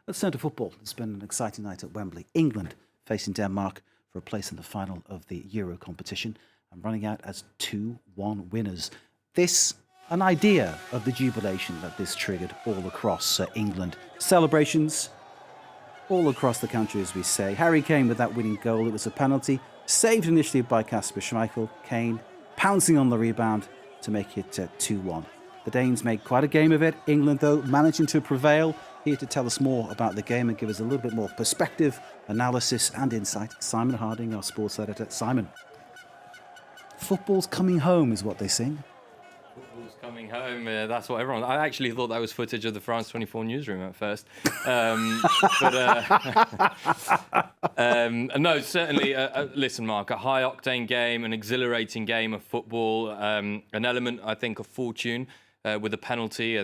Let's turn to football. It's been an exciting night at Wembley. England facing Denmark for a place in the final of the Euro competition and running out as 2-1 winners. This, an idea of the jubilation that this triggered all across England. Celebrations all across the country, as we say. Harry Kane with that winning goal. It was a penalty, saved initially by Kasper Schmeichel. Kane pouncing on the rebound to make it 2-1. The Danes made quite a game of it. England, though, managing to prevail. Here to tell us more about the game and give us a little bit more perspective, analysis and insight, Simon Harding, our sports editor. Simon, football's coming home is what they sing. Football's coming home. That's what everyone. I actually thought that was footage of the France 24 newsroom at first. No, certainly. Listen, Mark, a high-octane game, an exhilarating game of football, an element, I think, of fortune with a penalty.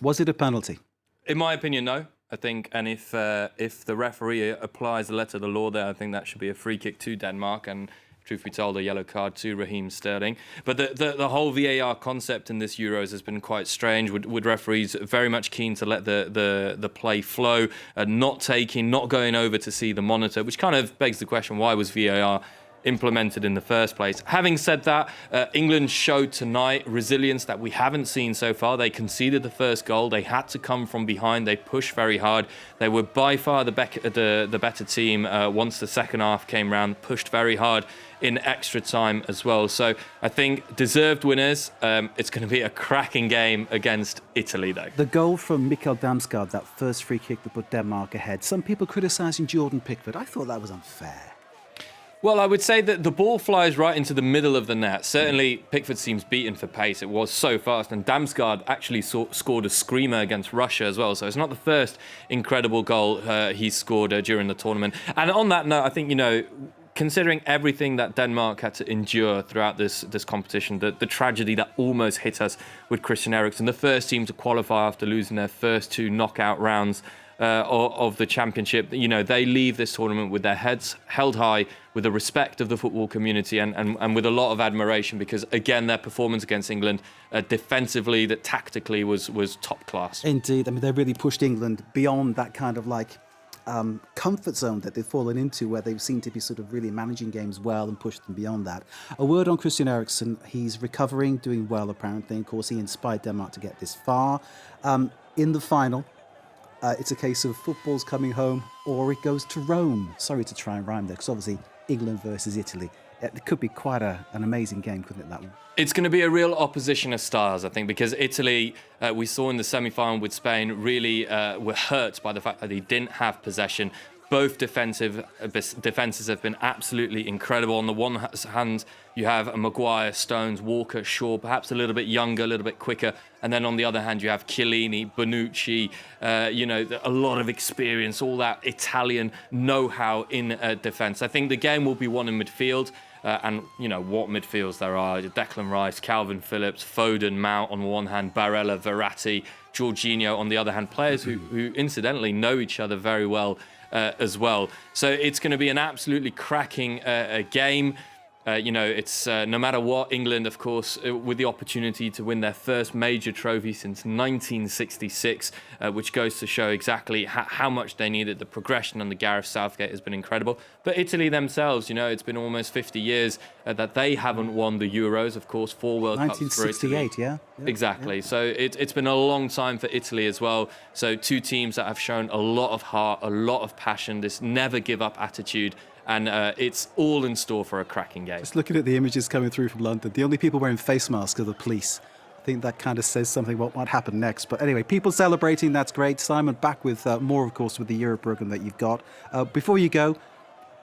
Was it a penalty? In my opinion, no. I think, and if the referee applies the letter of the law there, I think that should be a free kick to Denmark, and truth be told, a yellow card to Raheem Sterling. But the whole VAR concept in this Euros has been quite strange, with referees very much keen to let the play flow, not going over to see the monitor, which kind of begs the question, why was VAR implemented in the first place? Having said that, England showed tonight resilience that we haven't seen so far. They conceded the first goal. They had to come from behind. They pushed very hard. They were by far the better team once the second half came round, pushed very hard in extra time as well. So I think deserved winners. It's going to be a cracking game against Italy, though. The goal from Mikkel Damsgaard, that first free kick that put Denmark ahead. Some people criticising Jordan Pickford. I thought that was unfair. Well, I would say that the ball flies right into the middle of the net. Certainly, Pickford seems beaten for pace. It was so fast. And Damsgaard actually scored a screamer against Russia as well. So it's not the first incredible goal he scored during the tournament. And on that note, I think, considering everything that Denmark had to endure throughout this competition, the tragedy that almost hit us with Christian Eriksen, the first team to qualify after losing their first two knockout rounds of the championship, they leave this tournament with their heads held high, with the respect of the football community and with a lot of admiration, because again, their performance against England defensively, that tactically was top class. Indeed. I mean, they really pushed England beyond that kind of comfort zone that they've fallen into, where they seem to be sort of really managing games well and pushed them beyond that. A word on Christian Eriksen. He's recovering, doing well apparently. Of course, he inspired Denmark to get this far. In the final, it's a case of football's coming home or it goes to Rome. Sorry to try and rhyme there, because obviously England versus Italy. It could be quite an amazing game, couldn't it, that one? It's going to be a real opposition of styles, I think, because Italy, we saw in the semi-final with Spain, really were hurt by the fact that they didn't have possession. Both defenses have been absolutely incredible. On the one hand, you have Maguire, Stones, Walker, Shaw, perhaps a little bit younger, a little bit quicker. And then on the other hand, you have Chiellini, Bonucci, a lot of experience, all that Italian know-how in defence. I think the game will be won in midfield. And what midfields there are: Declan Rice, Calvin Phillips, Foden, Mount on one hand, Barella, Verratti, Jorginho on the other hand. Players who incidentally know each other very well as well. So it's going to be an absolutely cracking game. It's no matter what, England, of course, with the opportunity to win their first major trophy since 1966, which goes to show exactly how much they needed. The progression under Gareth Southgate has been incredible. But Italy themselves, it's been almost 50 years that they haven't won the Euros, of course, 4 World Cups for Italy. 1968, yeah. Exactly. Yeah. So it's been a long time for Italy as well. So two teams that have shown a lot of heart, a lot of passion, this never give up attitude. And it's all in store for a cracking game. Just looking at the images coming through from London, the only people wearing face masks are the police. I think that kind of says something what might happen next. But anyway, people celebrating, that's great. Simon, back with more, of course, with the Euro programme that you've got. Before you go,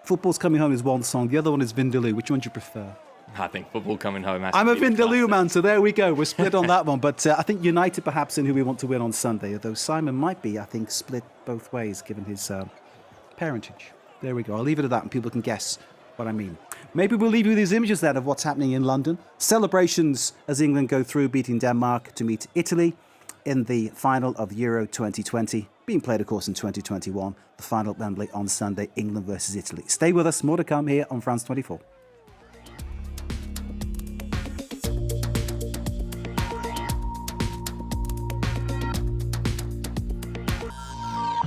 Football's Coming Home is one song. The other one is Vindaloo. Which one do you prefer? I think Football Coming Home has I'm to a be the Vindaloo classic. man, so there we go. We're split on that one. But I think United perhaps in who we want to win on Sunday, although Simon might be, I think, split both ways given his parentage. There we go. I'll leave it at that and people can guess what I mean. Maybe we'll leave you with these images then of what's happening in London. Celebrations as England go through, beating Denmark to meet Italy in the final of Euro 2020. Being played, of course, in 2021. The final at Wembley on Sunday, England versus Italy. Stay with us. More to come here on France 24.